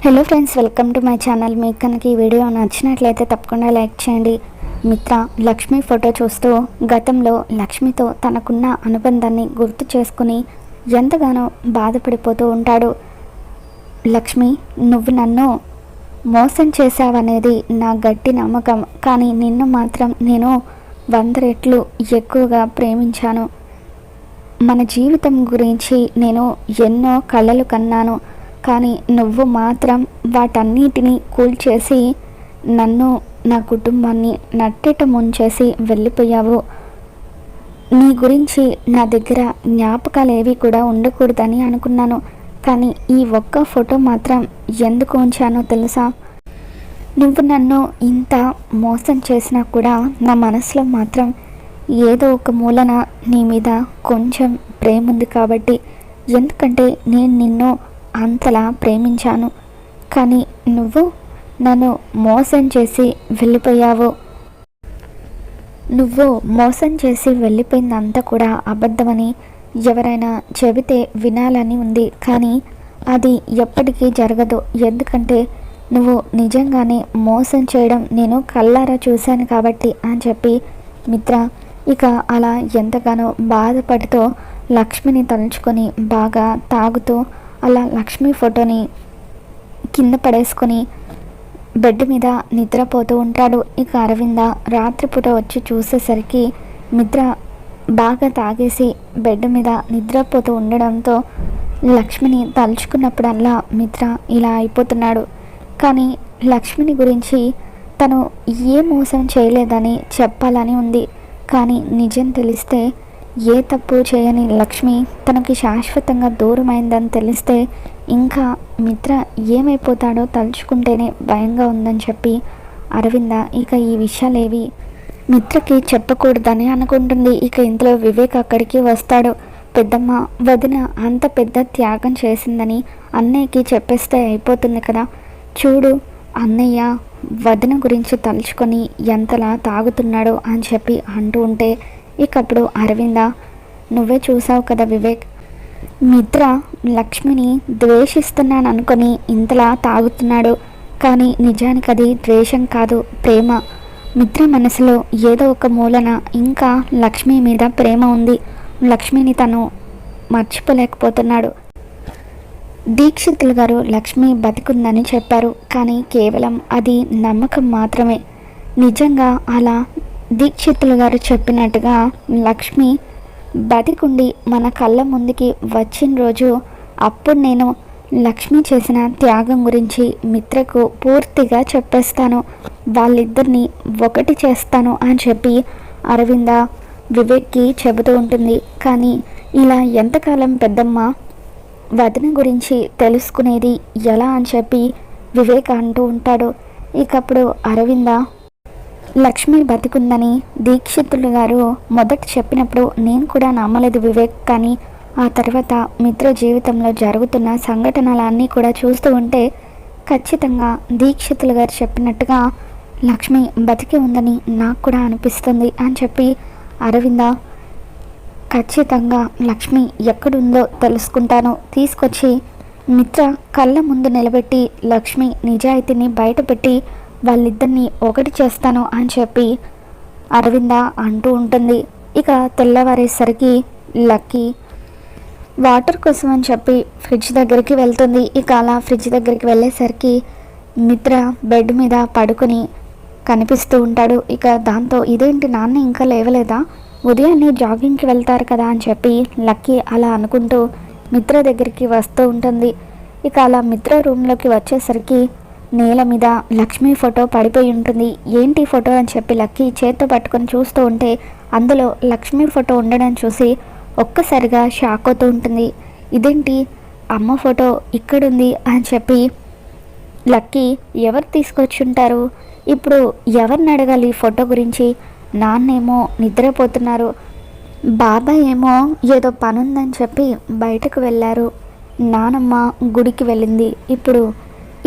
Hello friends, welcome to my channel. మీకు కనుక ఈ వీడియో నచ్చినట్లయితే తప్పకుండా లైక్ చేయండి. మిత్ర లక్ష్మి ఫోటో చూస్తూ గతంలో లక్ష్మితో తనకున్న అనుబంధాన్ని గుర్తు చేసుకుని ఎంతగానో బాధపడిపోతూ ఉంటాడు. లక్ష్మి, నువ్వు నన్ను మోసం చేశావనేది నా గట్టి నమ్మకం. కానీ నిన్ను మాత్రం నేను 100 రెట్లు ఎక్కువగా ప్రేమించాను. మన జీవితం గురించి నేను ఎన్నో కలలు కన్నాను. కానీ నువ్వు మాత్రం వాటన్నిటినీ కూల్చేసి నన్ను, నా కుటుంబాన్ని నట్టేట ముంచేసి వెళ్ళిపోయావు. నీ గురించి నా దగ్గర జ్ఞాపకాలు ఏవి కూడా ఉండకూడదని అనుకున్నాను. కానీ ఈ ఒక్క ఫోటో మాత్రం ఎందుకు ఉంచానో తెలుసా? నువ్వు నన్ను ఇంత మోసం చేసినా కూడా నా మనసులో మాత్రం ఏదో ఒక మూలన నీ మీద కొంచెం ప్రేమ ఉంది కాబట్టి. ఎందుకంటే నేను నిన్ను అంతలా ప్రేమించాను. కానీ నువ్వు నన్ను మోసం చేసి వెళ్ళిపోయావు. నువ్వు మోసం చేసి వెళ్ళిపోయిందంతా కూడా అబద్ధమని ఎవరైనా చెబితే వినాలని ఉంది. కానీ అది ఎప్పటికీ జరగదు. ఎందుకంటే నువ్వు నిజంగానే మోసం చేయడం నేను కళ్ళారా చూశాను కాబట్టి అని చెప్పి మిత్ర ఇక అలా ఎంతగానో బాధపడుతూ లక్ష్మిని తలుచుకొని బాగా తాగుతూ అలా లక్ష్మి ఫోటోని కింద పడేసుకొని బెడ్ మీద నిద్రపోతూ ఉంటాడు. ఇక అరవింద రాత్రిపూట వచ్చి చూసేసరికి మిత్ర బాగా తాగేసి బెడ్ మీద నిద్రపోతూ ఉండడంతో లక్ష్మిని తలుచుకున్నప్పుడల్లా మిత్ర ఇలా అయిపోతున్నాడు. కానీ లక్ష్మిని గురించి తను ఏ మోసం చేయలేదని చెప్పాలని ఉంది. కానీ నిజం తెలిస్తే, ఏ తప్పు చేయని లక్ష్మి తనకి శాశ్వతంగా దూరమైందని తెలిస్తే ఇంకా మిత్ర ఏమైపోతాడో తలుచుకుంటేనే భయంగా ఉందని చెప్పి అరవింద ఇక ఈ విషయాలేవి మిత్రకి చెప్పకూడదని అనుకుంటుంది. ఇక ఇంట్లో వివేక్ అక్కడికి వస్తాడు. పెద్దమ్మ, వదిన అంత పెద్ద త్యాగం చేసిందని అన్నయ్యకి చెప్పేస్తే అయిపోతుంది కదా. చూడు, అన్నయ్య వదిన గురించి తలుచుకొని ఎంతలా తాగుతున్నాడో అని చెప్పి అంటూ ఉంటే ఇకప్పుడు అరవింద, నువ్వే చూసావు కదా వివేక్, మిత్ర లక్ష్మిని ద్వేషిస్తున్నాను అనుకొని ఇంతలా తాగుతున్నాడు. కానీ నిజానికి అది ద్వేషం కాదు, ప్రేమ. మిత్ర మనసులో ఏదో ఒక మూలన ఇంకా లక్ష్మి మీద ప్రేమ ఉంది. లక్ష్మిని తను మర్చిపోలేకపోతున్నాడు. దీక్షితులు గారు లక్ష్మి బతికుందని చెప్పారు. కానీ కేవలం అది నమ్మకం మాత్రమే. నిజంగా అలా దీక్షితులు గారు చెప్పినట్టుగా లక్ష్మి బతికుండి మన కళ్ళ ముందుకి వచ్చిన రోజు అప్పుడు నేను లక్ష్మి చేసిన త్యాగం గురించి మిత్రకు పూర్తిగా చెప్పేస్తాను. వాళ్ళిద్దరిని ఒకటి చేస్తాను అని చెప్పి అరవింద వివేక్కి చెబుతూ ఉంటుంది. కానీ ఇలా ఎంతకాలం పెద్దమ్మ వదిన గురించి తెలుసుకునేది ఎలా అని చెప్పి వివేక్ అంటూ ఉంటాడు. ఇకప్పుడు అరవింద లక్ష్మి బతికుందని దీక్షితులు గారు మొదట చెప్పినప్పుడు నేను కూడా నమ్మలేదు వివేక్. కానీ ఆ తర్వాత మిత్ర జీవితంలో జరుగుతున్న సంఘటనలన్నీ కూడా చూస్తూ ఉంటే ఖచ్చితంగా దీక్షితులు గారు చెప్పినట్టుగా లక్ష్మి బతికి ఉందని నాకు కూడా అనిపిస్తుంది అని చెప్పి అరవింద, ఖచ్చితంగా లక్ష్మి ఎక్కడుందో తెలుసుకుంటాను, తీసుకొచ్చి మిత్ర కళ్ళ ముందు నిలబెట్టి లక్ష్మి నిజాయితీని బయటపెట్టి వాళ్ళిద్దరిని ఒకటి చేస్తాను అని చెప్పి అరవింద అంటూ ఉంటుంది. ఇక తెల్లవారేసరికి లక్కీ వాటర్ కోసం అని చెప్పి ఫ్రిడ్జ్ దగ్గరికి వెళ్తుంది. ఇక అలా ఫ్రిడ్జ్ దగ్గరికి వెళ్ళేసరికి మిత్ర బెడ్ మీద పడుకొని కనిపిస్తూ ఉంటాడు. ఇక దాంతో ఇదేంటి, నాన్న ఇంకా లేవలేదా, ఉదయాన్నే జాగింగ్కి వెళ్తారు కదా అని చెప్పి లక్కీ అలా అనుకుంటూ మిత్ర దగ్గరికి వస్తూ ఉంటుంది. ఇక అలా మిత్ర రూమ్లోకి వచ్చేసరికి నేల మీద లక్ష్మి ఫోటో పడిపోయి ఉంటుంది. ఏంటి ఫోటో అని చెప్పి లక్కీ చేత్తో పట్టుకొని చూస్తూ ఉంటే అందులో లక్ష్మి ఫోటో ఉండడం చూసి ఒక్కసారిగా షాక్ అవుతూ ఉంటుంది. ఇదేంటి, అమ్మ ఫోటో ఇక్కడుంది అని చెప్పి లక్కీ, ఎవరు తీసుకొచ్చి ఉంటారు, ఇప్పుడు ఎవరిని అడగాలి ఫోటో గురించి? నాన్నేమో నిద్రపోతున్నారు, బాబాయ్ ఏమో ఏదో పనుందని చెప్పి బయటకు వెళ్ళారు, నానమ్మ గుడికి వెళ్ళింది. ఇప్పుడు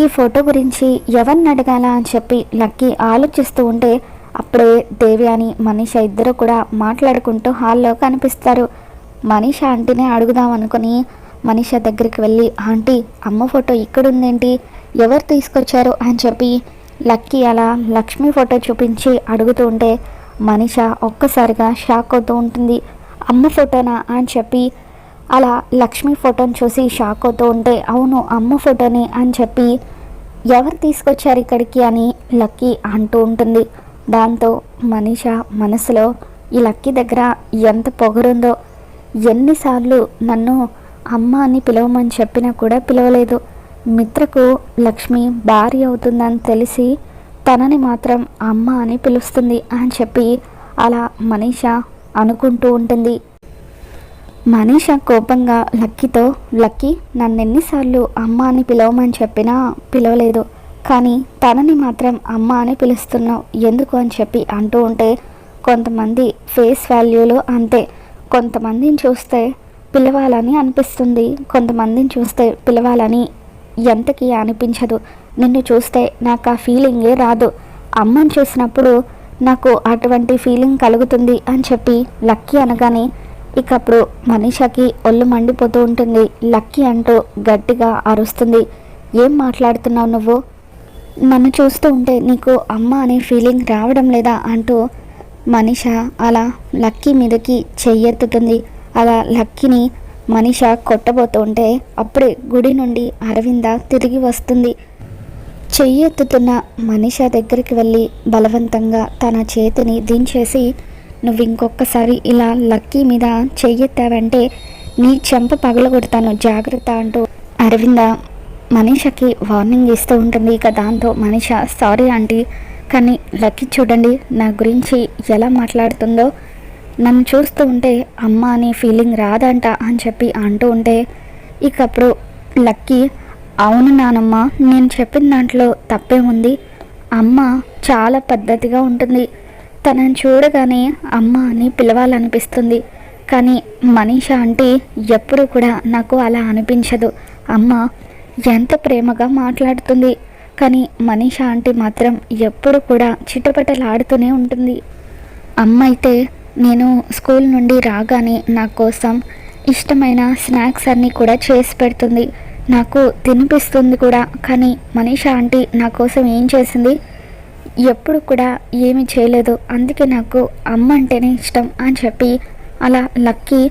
ఈ ఫోటో గురించి ఎవరిని అడగాలా అని చెప్పి లక్కీ ఆలోచిస్తూ ఉంటే అప్పుడే దేవ్యాని మనీష ఇద్దరు కూడా మాట్లాడుకుంటూ హాల్లో కనిపిస్తారు. మనీష ఆంటీనే అడుగుదాం అనుకుని మనీష దగ్గరికి వెళ్ళి, ఆంటీ అమ్మ ఫోటో ఇక్కడుందేంటి, ఎవరు తీసుకొచ్చారు అని చెప్పి లక్కీ అలా లక్ష్మి ఫోటో చూపించి అడుగుతూ ఉంటే మనీష ఒక్కసారిగా షాక్ అవుతూ ఉంటుంది. అమ్మ ఫోటోనా అని చెప్పి అలా లక్ష్మి ఫోటోని చూసి షాక్ అవుతూ ఉంటే అవును అమ్మ ఫోటోని అని చెప్పి ఎవరు తీసుకొచ్చారు ఇక్కడికి అని లక్కీ అంటూ ఉంటుంది. దాంతో మనీష మనసులో ఈ లక్కీ దగ్గర ఎంత పొగరుందో, ఎన్నిసార్లు నన్ను అమ్మ అని పిలవమని చెప్పినా కూడా పిలవలేదు, మిత్రకు లక్ష్మి భార్య అవుతుందని తెలిసి తనని మాత్రం అమ్మ అని పిలుస్తుంది అని చెప్పి అలా మనీష అనుకుంటూ ఉంటుంది. మనీష కోపంగా లక్కీతో, లక్కీ నన్ను ఎన్నిసార్లు అమ్మ అని పిలవమని చెప్పినా పిలవలేదు, కానీ తనని మాత్రం అమ్మ అని పిలుస్తున్నావు ఎందుకు అని చెప్పి అంటూ ఉంటే కొంతమంది ఫేస్ వాల్యూలు అంతే, కొంతమందిని చూస్తే పిలవాలని అనిపిస్తుంది, కొంతమందిని చూస్తే పిలవాలని ఎంతకి అనిపించదు. నిన్ను చూస్తే నాకు ఆ ఫీలింగే రాదు, అమ్మని చూసినప్పుడు నాకు అటువంటి ఫీలింగ్ కలుగుతుంది అని చెప్పి లక్కీ అనగానే ఇక అప్పుడు మనీషకి ఒళ్ళు మండిపోతూ ఉంటుంది. లక్కీ అంటూ గట్టిగా అరుస్తుంది, ఏం మాట్లాడుతున్నావు నువ్వు, నన్ను చూస్తూ ఉంటే నీకు అమ్మ అనే ఫీలింగ్ రావడం లేదా అంటూ మనీష అలా లక్కీ మీదకి చెయ్యెత్తుతుంది. అలా లక్కీని మనీష కొట్టబోతూ ఉంటే అప్పుడే గుడి నుండి అరవింద తిరిగి వస్తుంది. చెయ్యెత్తుతున్న మనీష దగ్గరికి వెళ్ళి బలవంతంగా తన చేతిని దించేసి, నువ్వు ఇంకొకసారి ఇలా లక్కీ మీద చెయ్యెత్తావంటే నీ చెంప పగలగొడతాను జాగ్రత్త అంటూ అరవింద మనీషకి వార్నింగ్ ఇస్తూ ఉంటుంది. ఇక దాంతో మనీష సారీ ఆంటీ, కానీ లక్కీ చూడండి నా గురించి ఎలా మాట్లాడుతుందో, నన్ను చూస్తూ ఉంటే అమ్మ అనే ఫీలింగ్ రాదంట అని చెప్పి అంటూ ఉంటే ఇక అప్పుడు లక్కీ, అవును నానమ్మ నేను చెప్పిన దాంట్లో తప్పేముంది, అమ్మ చాలా పద్ధతిగా ఉంటుంది, తనని చూడగానే అమ్మ అని పిలవాలనిపిస్తుంది, కానీ మనీష అంటే ఎప్పుడు కూడా నాకు అలా అనిపించదు, అమ్మ ఎంత ప్రేమగా మాట్లాడుతుంది, కానీ మనీష అంటే మాత్రం ఎప్పుడు కూడా చిటపటలాడుతూనే ఉంటుంది. అమ్మ అయితే నేను స్కూల్ నుండి రాగానే నా కోసం ఇష్టమైన స్నాక్స్ అన్నీ కూడా చేసి పెడుతుంది, నాకు తినిపిస్తుంది కూడా, కానీ మనీష ఆంటీ నా కోసం ఏం చేసింది, ఎప్పుడు కూడా ఏమీ చేయలేదు, అందుకే నాకు అమ్మ అంటేనే ఇష్టం అని చెప్పి అలా లక్కీ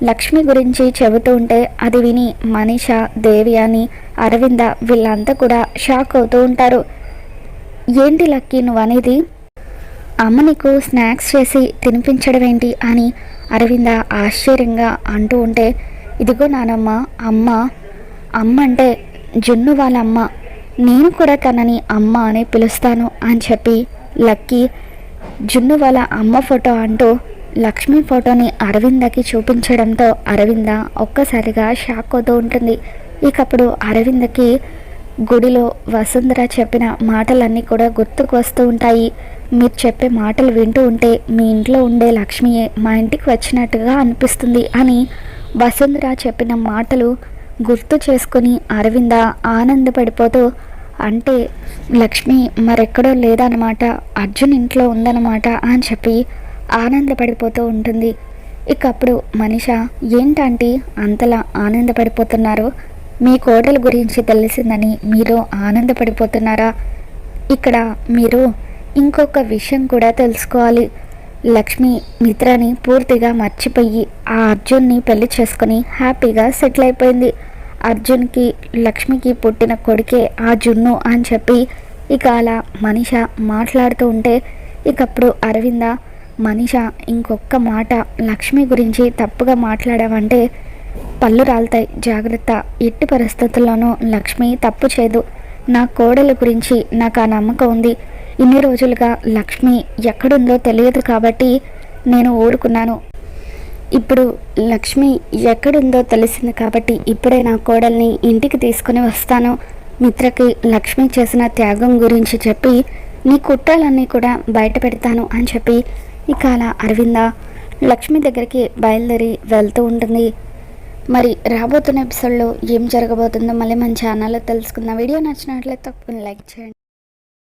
లక్ష్మి గురించి చెబుతూ ఉంటే అది విని మనీష, దేవి అని అరవింద వీళ్ళంతా కూడా షాక్ అవుతూ ఉంటారు. ఏంటి లక్కీ నువ్వు అనేది, అమ్మ నీకు స్నాక్స్ చేసి తినిపించడం ఏంటి అని అరవింద ఆశ్చర్యంగా అంటూ ఉంటే, ఇదిగో నానమ్మ అమ్మ, అమ్మ అంటే జున్ను వాళ్ళ అమ్మ, నేను కూడా తనని అమ్మ అని పిలుస్తాను అని చెప్పి లక్కీ జున్ను వాళ్ళ అమ్మ ఫోటో అంటూ లక్ష్మి ఫోటోని అరవిందకి చూపించడంతో అరవింద ఒక్కసారిగా షాక్ అవుతూ ఉంటుంది. ఇకప్పుడు అరవిందకి గుడిలో వసుంధర చెప్పిన మాటలన్నీ కూడా గుర్తుకు వస్తూ ఉంటాయి. మీరు చెప్పే మాటలు వింటూ ఉంటే మీ ఇంట్లో ఉండే లక్ష్మియే మా ఇంటికి వచ్చినట్టుగా అనిపిస్తుంది అని వసుంధర చెప్పిన మాటలు గుర్తు చేసుకుని అరవింద ఆనందపడిపోతూ, అంటే లక్ష్మి మరెక్కడో లేదన్నమాట, అర్జున్ ఇంట్లో ఉందన్నమాట అని చెప్పి ఆనందపడిపోతూ ఉంటుంది. ఇక అప్పుడు మనీష, ఏంటంటే అంతలా ఆనందపడిపోతున్నారు, మీ కోడల గురించి తెలిసిందని మీరు ఆనందపడిపోతున్నారా, ఇక్కడ మీరు ఇంకొక విషయం కూడా తెలుసుకోవాలి, లక్ష్మి మిత్రని పూర్తిగా మర్చిపోయి ఆ అర్జున్ని పెళ్లి చేసుకుని హ్యాపీగా సెటిల్ అయిపోయింది, అర్జున్కి లక్ష్మికి పుట్టిన కొడుకే ఆ జున్ను అని చెప్పి ఇక అలా మనీష మాట్లాడుతూ ఉంటే ఇకప్పుడు అరవింద, మనీష ఇంకొక మాట లక్ష్మి గురించి తప్పుగా మాట్లాడావంటే పళ్ళు రాలుతాయి జాగ్రత్త, ఎట్టి పరిస్థితుల్లోనూ లక్ష్మి తప్పు చేయదు, నా కోడల గురించి నాకు ఆ నమ్మకం ఉంది, ఇన్ని రోజులుగా లక్ష్మి ఎక్కడుందో తెలియదు కాబట్టి నేను ఊరుకున్నాను, ఇప్పుడు లక్ష్మి ఎక్కడుందో తెలిసింది కాబట్టి ఇప్పుడే నా కోడల్ని ఇంటికి తీసుకుని వస్తాను, మిత్రకి లక్ష్మి చేసిన త్యాగం గురించి చెప్పి నీ కుట్రలన్నీ కూడా బయట పెడతాను అని చెప్పి ఇక అలా అరవింద లక్ష్మి దగ్గరికి బయలుదేరి వెళ్తూ ఉంటుంది. మరి రాబోతున్న ఎపిసోడ్లో ఏం జరగబోతుందో మళ్ళీ మన ఛానల్లో తెలుసుకుందాం. వీడియో నచ్చినట్లయితే తప్పకుండా లైక్ చేయండి.